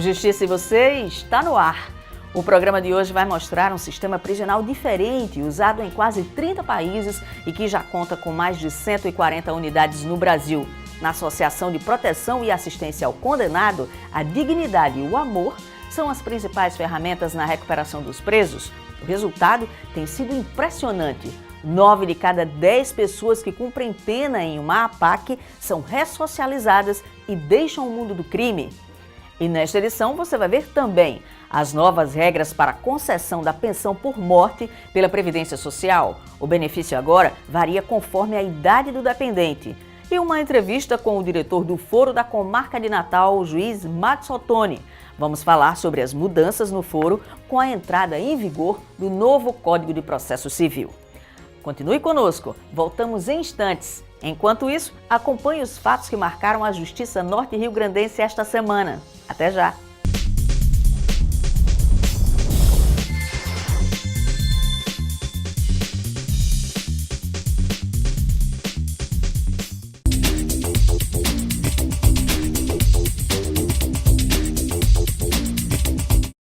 Justiça e Você está no ar. O programa de hoje vai mostrar um sistema prisional diferente, usado em quase 30 países e que já conta com mais de 140 unidades no Brasil. Na Associação de Proteção e Assistência ao Condenado, a dignidade e o amor são as principais ferramentas na recuperação dos presos. O resultado tem sido impressionante. 9 de cada 10 pessoas que cumprem pena em uma APAC são ressocializadas e deixam o mundo do crime. E nesta edição você vai ver também as novas regras para a concessão da pensão por morte pela Previdência Social. O benefício agora varia conforme a idade do dependente. E uma entrevista com o diretor do Foro da Comarca de Natal, o juiz Max Ottoni. Vamos falar sobre as mudanças no foro com a entrada em vigor do novo Código de Processo Civil. Continue conosco, voltamos em instantes. Enquanto isso, acompanhe os fatos que marcaram a Justiça Norte Rio-Grandense esta semana. Até já!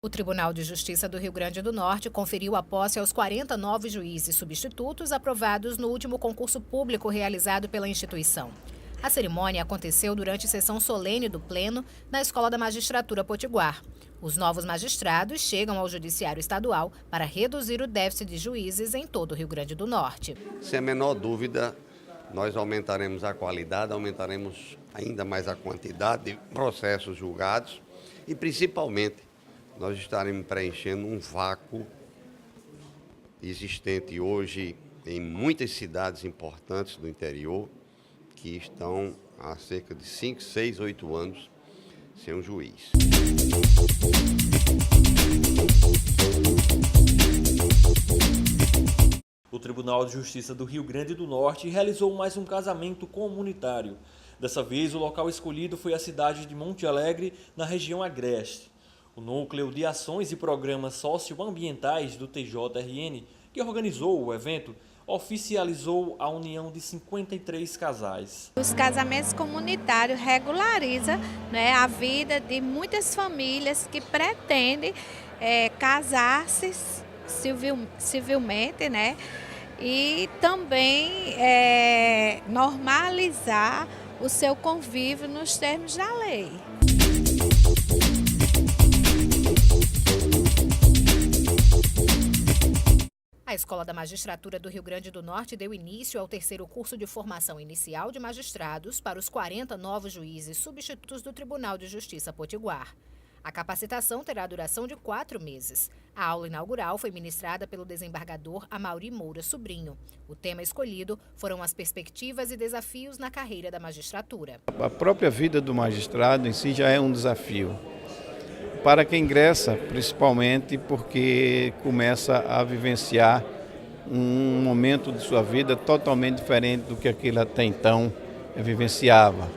O Tribunal de Justiça do Rio Grande do Norte conferiu a posse aos 49 juízes substitutos aprovados no último concurso público realizado pela instituição. A cerimônia aconteceu durante sessão solene do Pleno na Escola da Magistratura Potiguar. Os novos magistrados chegam ao Judiciário Estadual para reduzir o déficit de juízes em todo o Rio Grande do Norte. Sem a menor dúvida, nós aumentaremos a qualidade, aumentaremos ainda mais a quantidade de processos julgados e, principalmente, nós estaremos preenchendo um vácuo existente hoje em muitas cidades importantes do interior que estão há cerca de 5, 6, 8 anos sem um juiz. O Tribunal de Justiça do Rio Grande do Norte realizou mais um casamento comunitário. Dessa vez, o local escolhido foi a cidade de Monte Alegre, na região agreste. O Núcleo de Ações e Programas Socioambientais do TJRN, que organizou o evento, oficializou a união de 53 casais. Os casamentos comunitários regularizam, né, a vida de muitas famílias que pretendem casar-se civilmente, né, e também normalizar o seu convívio nos termos da lei. A Escola da Magistratura do Rio Grande do Norte deu início ao terceiro curso de formação inicial de magistrados para os 40 novos juízes substitutos do Tribunal de Justiça Potiguar. A capacitação terá duração de 4 meses. A aula inaugural foi ministrada pelo desembargador Amaury Moura Sobrinho. O tema escolhido foram as perspectivas e desafios na carreira da magistratura. A própria vida do magistrado em si já é um desafio. Para quem ingressa, principalmente porque começa a vivenciar um momento de sua vida totalmente diferente do que aquele até então vivenciava.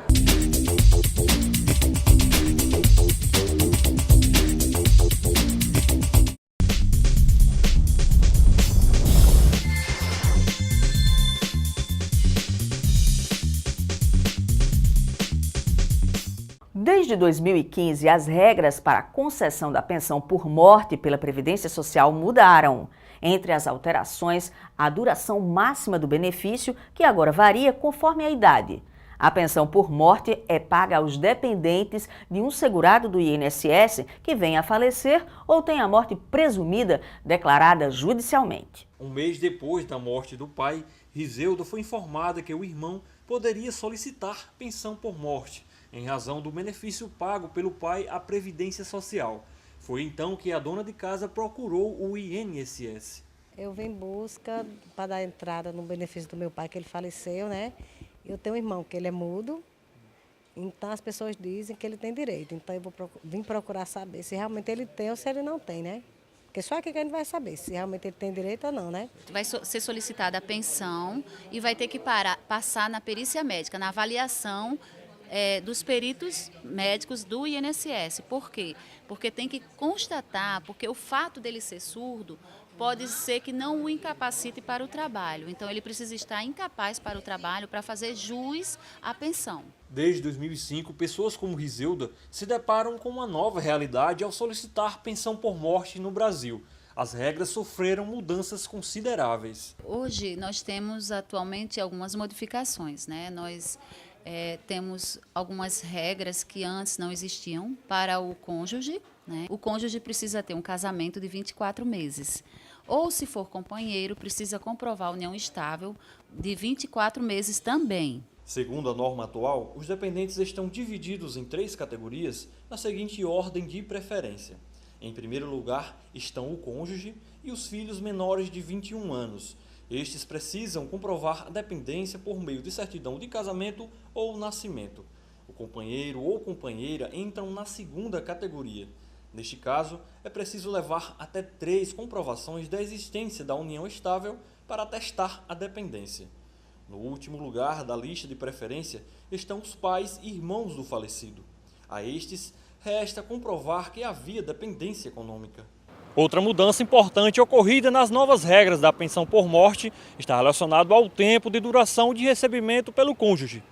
Desde 2015, as regras para a concessão da pensão por morte pela Previdência Social mudaram. Entre as alterações, a duração máxima do benefício, que agora varia conforme a idade. A pensão por morte é paga aos dependentes de um segurado do INSS que venha a falecer ou tenha a morte presumida declarada judicialmente. Um mês depois da morte do pai, Rizeudo foi informada que o irmão poderia solicitar pensão por morte, em razão do benefício pago pelo pai à Previdência Social. Foi então que a dona de casa procurou o INSS. Eu vim em busca para dar entrada no benefício do meu pai, que ele faleceu, né? Eu tenho um irmão que ele é mudo, então as pessoas dizem que ele tem direito. Então eu vim procurar saber se realmente ele tem ou se ele não tem, né? Porque só aqui que a gente vai saber se realmente ele tem direito ou não, né? Vai ser solicitada a pensão e vai ter que passar na perícia médica, na avaliação dos peritos médicos do INSS. Por quê? Porque tem que constatar, porque o fato dele ser surdo pode ser que não o incapacite para o trabalho. Então, ele precisa estar incapaz para o trabalho para fazer jus à pensão. Desde 2005, pessoas como Rizeuda se deparam com uma nova realidade ao solicitar pensão por morte no Brasil. As regras sofreram mudanças consideráveis. Hoje, nós temos atualmente algumas modificações, né? Nós temos algumas regras que antes não existiam para o cônjuge, né? O cônjuge precisa ter um casamento de 24 meses. Ou, se for companheiro, precisa comprovar a união estável de 24 meses também. Segundo a norma atual, os dependentes estão divididos em 3 categorias na seguinte ordem de preferência. Em primeiro lugar estão o cônjuge e os filhos menores de 21 anos. Estes precisam comprovar a dependência por meio de certidão de casamento ou nascimento. O companheiro ou companheira entram na segunda categoria. Neste caso, é preciso levar até 3 comprovações da existência da união estável para atestar a dependência. No último lugar da lista de preferência estão os pais e irmãos do falecido. A estes, resta comprovar que havia dependência econômica. Outra mudança importante ocorrida nas novas regras da pensão por morte está relacionado ao tempo de duração de recebimento pelo cônjuge.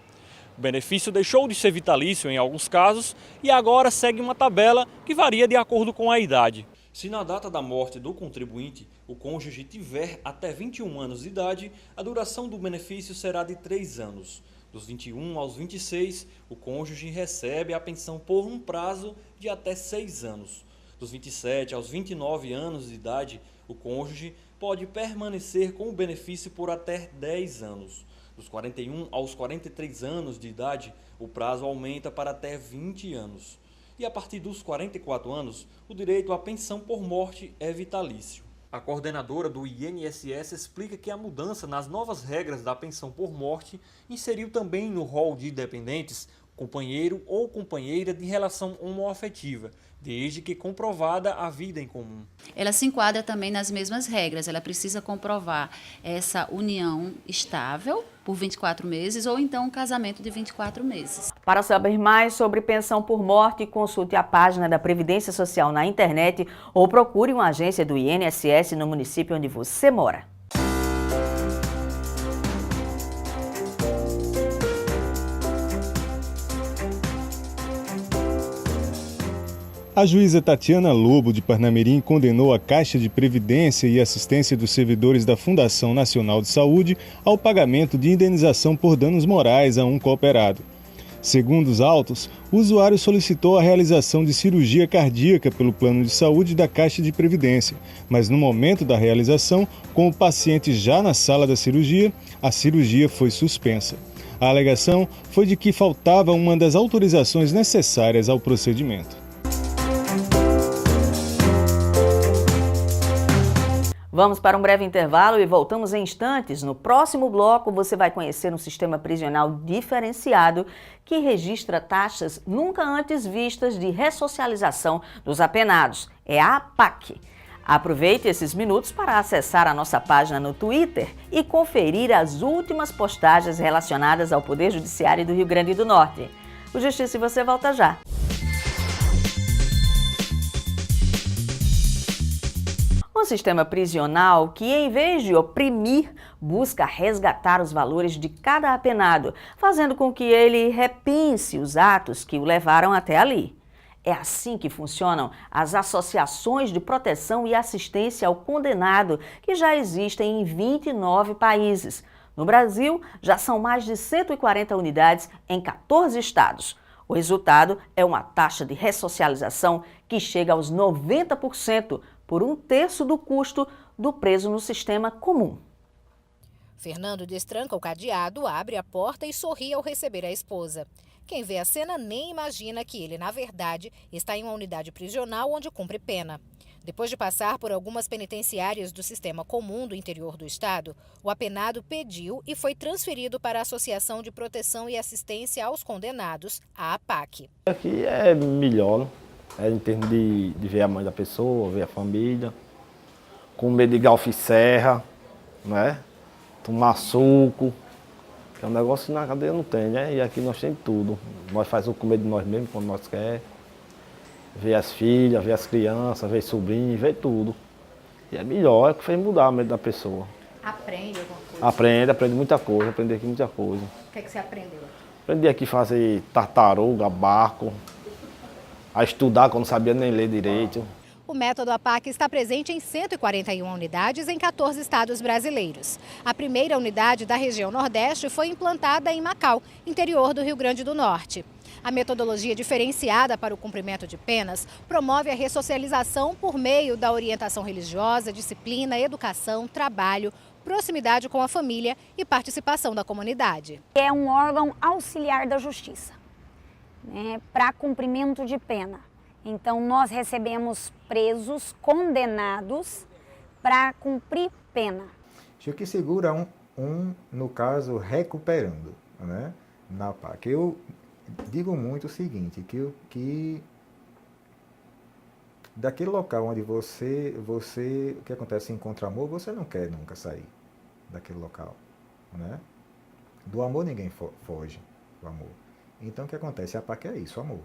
O benefício deixou de ser vitalício em alguns casos e agora segue uma tabela que varia de acordo com a idade. Se na data da morte do contribuinte o cônjuge tiver até 21 anos de idade, a duração do benefício será de 3 anos. Dos 21 aos 26, o cônjuge recebe a pensão por um prazo de até 6 anos. Dos 27 aos 29 anos de idade, o cônjuge pode permanecer com o benefício por até 10 anos. Dos 41 aos 43 anos de idade, o prazo aumenta para até 20 anos. E a partir dos 44 anos, o direito à pensão por morte é vitalício. A coordenadora do INSS explica que a mudança nas novas regras da pensão por morte inseriu também no rol de dependentes companheiro ou companheira de relação homoafetiva, desde que comprovada a vida em comum. Ela se enquadra também nas mesmas regras, ela precisa comprovar essa união estável por 24 meses ou então um casamento de 24 meses. Para saber mais sobre pensão por morte, consulte a página da Previdência Social na internet ou procure uma agência do INSS no município onde você mora. A juíza Tatiana Lobo, de Parnamirim, condenou a Caixa de Previdência e Assistência dos Servidores da Fundação Nacional de Saúde ao pagamento de indenização por danos morais a um cooperado. Segundo os autos, o usuário solicitou a realização de cirurgia cardíaca pelo plano de saúde da Caixa de Previdência, mas no momento da realização, com o paciente já na sala da cirurgia, a cirurgia foi suspensa. A alegação foi de que faltava uma das autorizações necessárias ao procedimento. Vamos para um breve intervalo e voltamos em instantes. No próximo bloco, você vai conhecer um sistema prisional diferenciado que registra taxas nunca antes vistas de ressocialização dos apenados. É a APAC. Aproveite esses minutos para acessar a nossa página no Twitter e conferir as últimas postagens relacionadas ao Poder Judiciário do Rio Grande do Norte. O Justiça e Você volta já. Um sistema prisional que, em vez de oprimir, busca resgatar os valores de cada apenado, fazendo com que ele repense os atos que o levaram até ali. É assim que funcionam as associações de proteção e assistência ao condenado, que já existem em 29 países. No Brasil, já são mais de 140 unidades em 14 estados. O resultado é uma taxa de ressocialização que chega aos 90%, por 1/3 do custo do preso no sistema comum. Fernando destranca o cadeado, abre a porta e sorri ao receber a esposa. Quem vê a cena nem imagina que ele, na verdade, está em uma unidade prisional onde cumpre pena. Depois de passar por algumas penitenciárias do sistema comum do interior do estado, o apenado pediu e foi transferido para a Associação de Proteção e Assistência aos Condenados, a APAC. Aqui é melhor, em termos de ver a mãe da pessoa, ver a família, comer de galfo e serra, né? Tomar suco, que é um negócio que na cadeia não tem, né? E aqui nós temos tudo. Nós fazemos o comer de nós mesmos quando nós queremos. Ver as filhas, ver as crianças, ver sobrinhos, ver tudo. E é melhor, é o que fez mudar a mente da pessoa. Aprende alguma coisa? Aprende muita coisa, aprendi aqui muita coisa. O que é que você aprendeu aqui? Aprendi aqui a fazer tartaruga, barco, a estudar quando não sabia nem ler direito. O método APAC está presente em 141 unidades em 14 estados brasileiros. A primeira unidade da região Nordeste foi implantada em Macau, interior do Rio Grande do Norte. A metodologia diferenciada para o cumprimento de penas promove a ressocialização por meio da orientação religiosa, disciplina, educação, trabalho, proximidade com a família e participação da comunidade. É um órgão auxiliar da justiça, né, para cumprimento de pena. Então, nós recebemos presos condenados para cumprir pena. O que segura no caso, recuperando, né, na APAC. Eu digo muito o seguinte, que daquele local onde você, o que acontece, encontra amor, você não quer nunca sair daquele local, né? Do amor ninguém foge, do amor. Então, o que acontece? A APAC é isso, amor.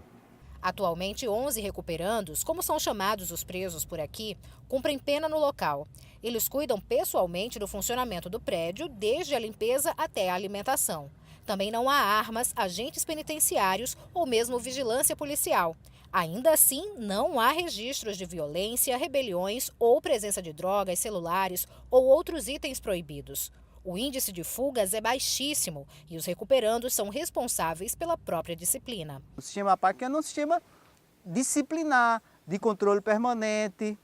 Atualmente, 11 recuperandos, como são chamados os presos por aqui, cumprem pena no local. Eles cuidam pessoalmente do funcionamento do prédio, desde a limpeza até a alimentação. Também não há armas, agentes penitenciários ou mesmo vigilância policial. Ainda assim, não há registros de violência, rebeliões ou presença de drogas, celulares ou outros itens proibidos. O índice de fugas é baixíssimo e os recuperandos são responsáveis pela própria disciplina. O sistema APAC é um sistema disciplinar, de controle permanente,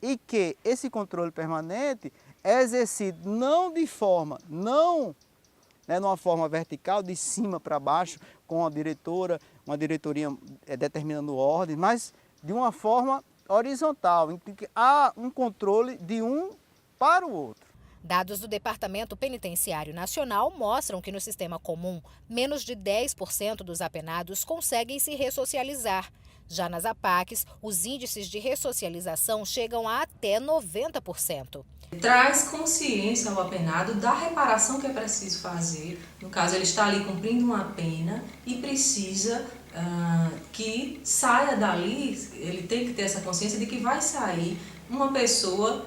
e que esse controle permanente é exercido não de forma, numa forma vertical, de cima para baixo, com a diretora, uma diretoria determinando ordens, mas de uma forma horizontal, em que há um controle de um para o outro. Dados do Departamento Penitenciário Nacional mostram que no sistema comum, menos de 10% dos apenados conseguem se ressocializar. Já nas APACs, os índices de ressocialização chegam a até 90%. Traz consciência ao apenado da reparação que é preciso fazer. No caso, ele está ali cumprindo uma pena e precisa que saia dali, ele tem que ter essa consciência de que vai sair uma pessoa,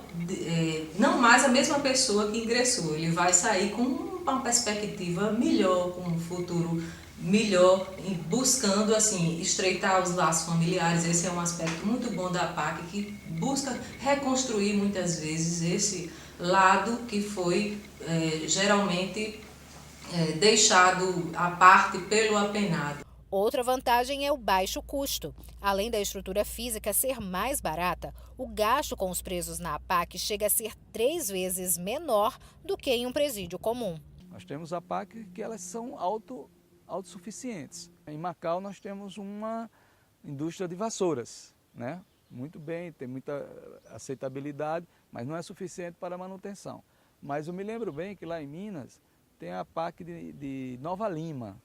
não mais a mesma pessoa que ingressou. Ele vai sair com uma perspectiva melhor, com um futuro melhor, buscando assim estreitar os laços familiares. Esse é um aspecto muito bom da APAC, que busca reconstruir muitas vezes esse lado que foi geralmente deixado à parte pelo apenado. Outra vantagem é o baixo custo. Além da estrutura física ser mais barata, o gasto com os presos na APAC chega a ser 3 vezes menor do que em um presídio comum. Nós temos APAC que elas são autossuficientes. Em Macau nós temos uma indústria de vassouras, né? Muito bem, tem muita aceitabilidade, mas não é suficiente para a manutenção. Mas eu me lembro bem que lá em Minas tem a APAC de Nova Lima.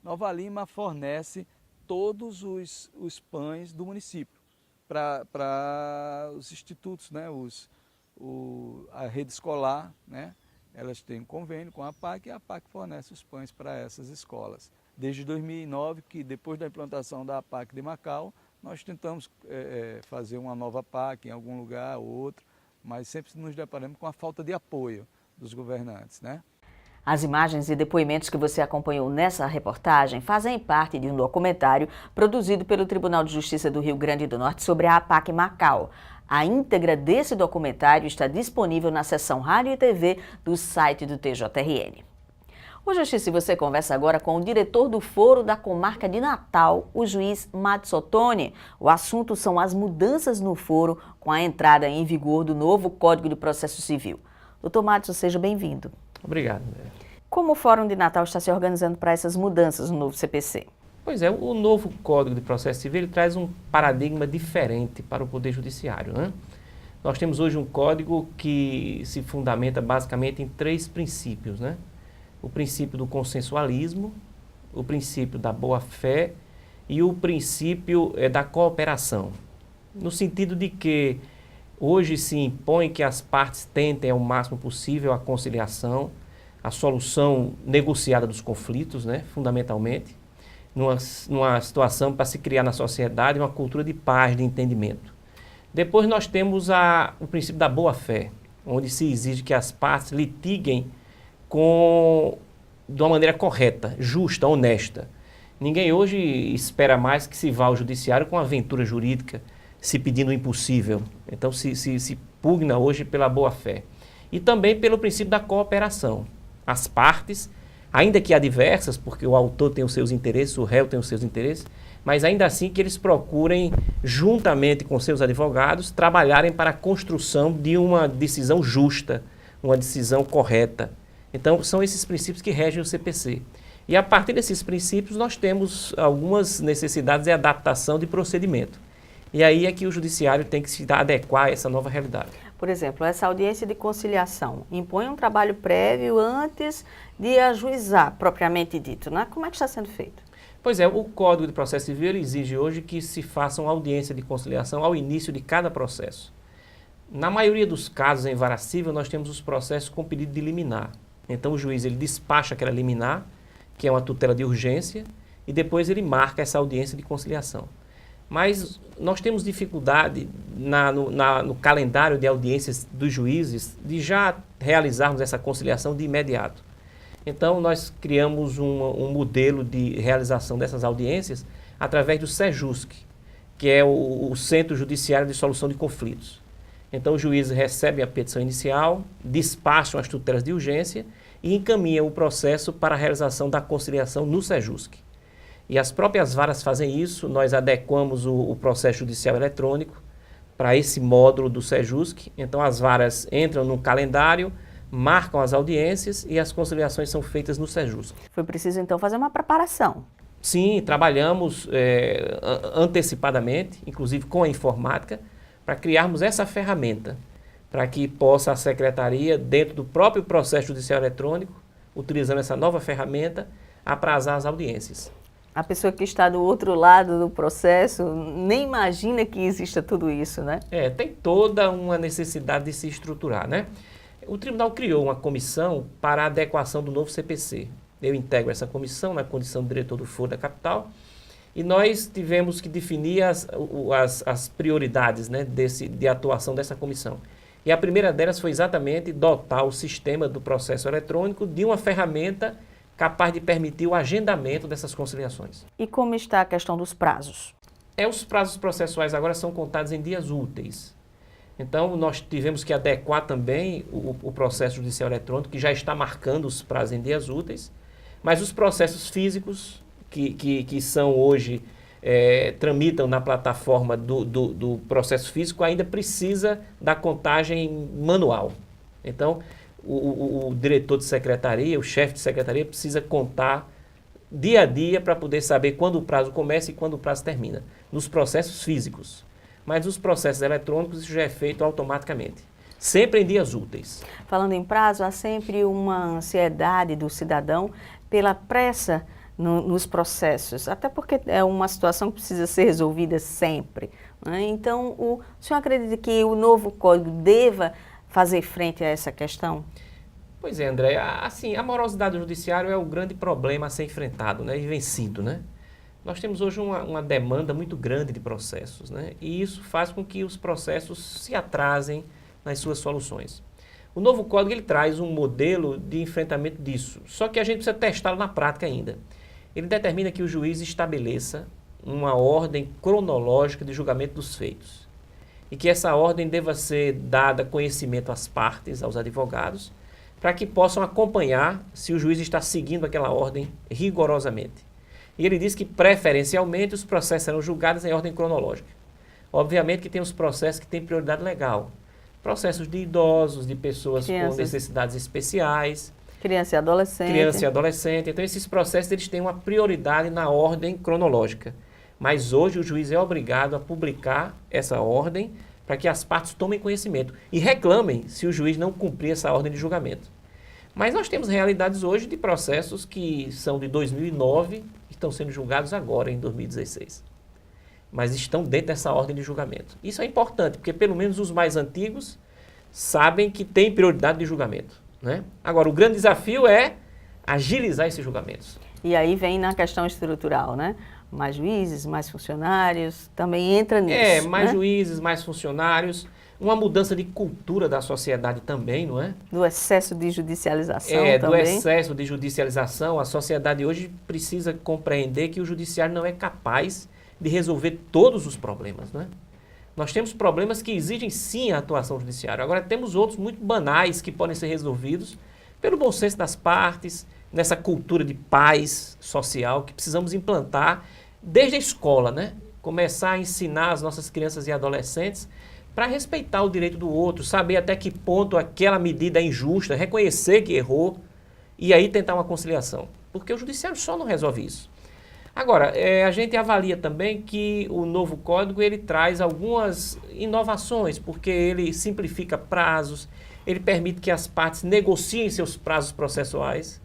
Nova Lima fornece todos os pães do município para os institutos, né? A rede escolar, né? Elas têm um convênio com a APAC e a APAC fornece os pães para essas escolas. Desde 2009, que depois da implantação da APAC de Macau, nós tentamos fazer uma nova APAC em algum lugar ou outro, mas sempre nos deparamos com a falta de apoio dos governantes, né? As imagens e depoimentos que você acompanhou nessa reportagem fazem parte de um documentário produzido pelo Tribunal de Justiça do Rio Grande do Norte sobre a APAC Macau. A íntegra desse documentário está disponível na seção Rádio e TV do site do TJRN. O Justiça e Você conversa agora com o diretor do Foro da Comarca de Natal, o juiz Madson Ottoni. O assunto são as mudanças no foro com a entrada em vigor do novo Código de Processo Civil. Doutor Madson, seja bem-vindo. Obrigado. Como o Fórum de Natal está se organizando para essas mudanças no novo CPC? Pois é, o novo Código de Processo Civil ele traz um paradigma diferente para o Poder Judiciário, né? Nós temos hoje um código que se fundamenta basicamente em 3 princípios, né? O princípio do consensualismo, o princípio da boa-fé e o princípio da cooperação. No sentido de que hoje se impõe que as partes tentem ao máximo possível a conciliação, a solução negociada dos conflitos, né, fundamentalmente, numa situação para se criar na sociedade uma cultura de paz, de entendimento. Depois nós temos o princípio da boa-fé, onde se exige que as partes litiguem de uma maneira correta, justa, honesta. Ninguém hoje espera mais que se vá ao judiciário com aventura jurídica, se pedindo o impossível. Então se pugna hoje pela boa-fé. E também pelo princípio da cooperação. As partes, ainda que adversas, porque o autor tem os seus interesses, o réu tem os seus interesses, mas ainda assim que eles procurem, juntamente com seus advogados, trabalharem para a construção de uma decisão justa, uma decisão correta. Então, são esses princípios que regem o CPC. E a partir desses princípios, nós temos algumas necessidades de adaptação de procedimento. E aí é que o judiciário tem que se adequar a essa nova realidade. Por exemplo, essa audiência de conciliação impõe um trabalho prévio antes de ajuizar, propriamente dito, né? Como é que está sendo feito? Pois é, o Código de Processo Civil ele exige hoje que se faça uma audiência de conciliação ao início de cada processo. Na maioria dos casos em vara civil, nós temos os processos com pedido de liminar. Então o juiz ele despacha aquela liminar, que é uma tutela de urgência, e depois ele marca essa audiência de conciliação. Mas nós temos dificuldade no calendário de audiências dos juízes de já realizarmos essa conciliação de imediato. Então nós criamos um modelo de realização dessas audiências através do SEJUSC, que é o Centro Judiciário de Solução de Conflitos. Então os juízes recebem a petição inicial, despacham as tutelas de urgência e encaminham o processo para a realização da conciliação no SEJUSC. E as próprias varas fazem isso, nós adequamos o processo judicial eletrônico para esse módulo do SEJUSC. Então as varas entram no calendário, marcam as audiências e as conciliações são feitas no SEJUSC. Foi preciso então fazer uma preparação. Sim, trabalhamos antecipadamente, inclusive com a informática, para criarmos essa ferramenta, para que possa a Secretaria, dentro do próprio processo judicial eletrônico, utilizando essa nova ferramenta, aprazar as audiências. A pessoa que está do outro lado do processo nem imagina que exista tudo isso, né? Tem toda uma necessidade de se estruturar, né? O tribunal criou uma comissão para a adequação do novo CPC. Eu integro essa comissão na condição de diretor do Foro da Capital e nós tivemos que definir as prioridades, né, de atuação dessa comissão. E a primeira delas foi exatamente dotar o sistema do processo eletrônico de uma ferramenta capaz de permitir o agendamento dessas conciliações. E como está a questão dos prazos? Os prazos processuais agora são contados em dias úteis. Então, nós tivemos que adequar também o processo judicial eletrônico, que já está marcando os prazos em dias úteis, mas os processos físicos, que são hoje, tramitam na plataforma do processo físico, ainda precisa da contagem manual. Então, o diretor de secretaria, o chefe de secretaria, precisa contar dia a dia para poder saber quando o prazo começa e quando o prazo termina, nos processos físicos. Mas nos processos eletrônicos isso já é feito automaticamente, sempre em dias úteis. Falando em prazo, há sempre uma ansiedade do cidadão pela pressa nos processos, até porque é uma situação que precisa ser resolvida sempre, né? Então, o senhor acredita que o novo código deva fazer frente a essa questão? Pois é, André, assim, a morosidade do judiciário é o grande problema a ser enfrentado, né, e vencido, né? Nós temos hoje uma demanda muito grande de processos, né? E isso faz com que os processos se atrasem nas suas soluções. O novo código ele traz um modelo de enfrentamento disso, só que a gente precisa testá-lo na prática ainda. Ele determina que o juiz estabeleça uma ordem cronológica de julgamento dos feitos e que essa ordem deva ser dada conhecimento às partes, aos advogados, para que possam acompanhar se o juiz está seguindo aquela ordem rigorosamente. E ele diz que, preferencialmente, os processos serão julgados em ordem cronológica. Obviamente que tem os processos que têm prioridade legal. Processos de idosos, de pessoas com necessidades especiais. Criança e adolescente. Criança e adolescente. Então, esses processos eles têm uma prioridade na ordem cronológica. Mas hoje o juiz é obrigado a publicar essa ordem para que as partes tomem conhecimento e reclamem se o juiz não cumprir essa ordem de julgamento. Mas nós temos realidades hoje de processos que são de 2009 e estão sendo julgados agora, em 2016. Mas estão dentro dessa ordem de julgamento. Isso é importante, porque pelo menos os mais antigos sabem que tem prioridade de julgamento, né? Agora, o grande desafio é agilizar esses julgamentos. E aí vem na questão estrutural, né? Mais juízes, mais funcionários, também entra nisso. Mais né? juízes, mais funcionários, uma mudança de cultura da sociedade também, não é? Do excesso de judicialização também. Do excesso de judicialização. A sociedade hoje precisa compreender que o judiciário não é capaz de resolver todos os problemas, não é? Nós temos problemas que exigem sim a atuação judiciária. Agora temos outros muito banais que podem ser resolvidos pelo bom senso das partes, nessa cultura de paz social que precisamos implantar desde a escola, né? Começar a ensinar as nossas crianças e adolescentes para respeitar o direito do outro, saber até que ponto aquela medida é injusta, reconhecer que errou e aí tentar uma conciliação. Porque o judiciário só não resolve isso. Agora, a gente avalia também que o novo código ele traz algumas inovações, porque ele simplifica prazos, ele permite que as partes negociem seus prazos processuais.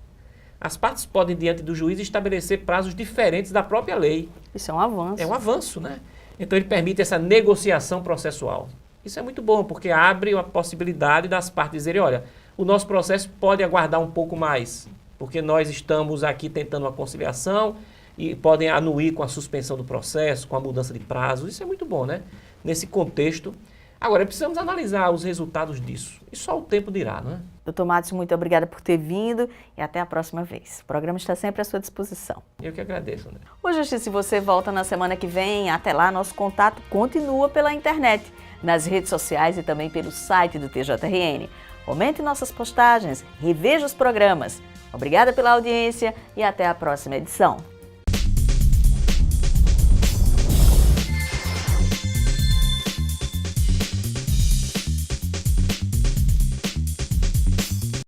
As partes podem, diante do juiz, estabelecer prazos diferentes da própria lei. Isso é um avanço. É um avanço, né? Então ele permite essa negociação processual. Isso é muito bom, porque abre a possibilidade das partes dizerem, olha, o nosso processo pode aguardar um pouco mais, porque nós estamos aqui tentando uma conciliação e podem anuir com a suspensão do processo, com a mudança de prazos. Isso é muito bom, né? Nesse contexto. Agora, precisamos analisar os resultados disso. E só o tempo dirá, não é? Doutor Matos, muito obrigada por ter vindo e até a próxima vez. O programa está sempre à sua disposição. Eu que agradeço, André. O Justiça e Você volta na semana que vem. Até lá, nosso contato continua pela internet, nas redes sociais e também pelo site do TJRN. Comente nossas postagens, reveja os programas. Obrigada pela audiência e até a próxima edição.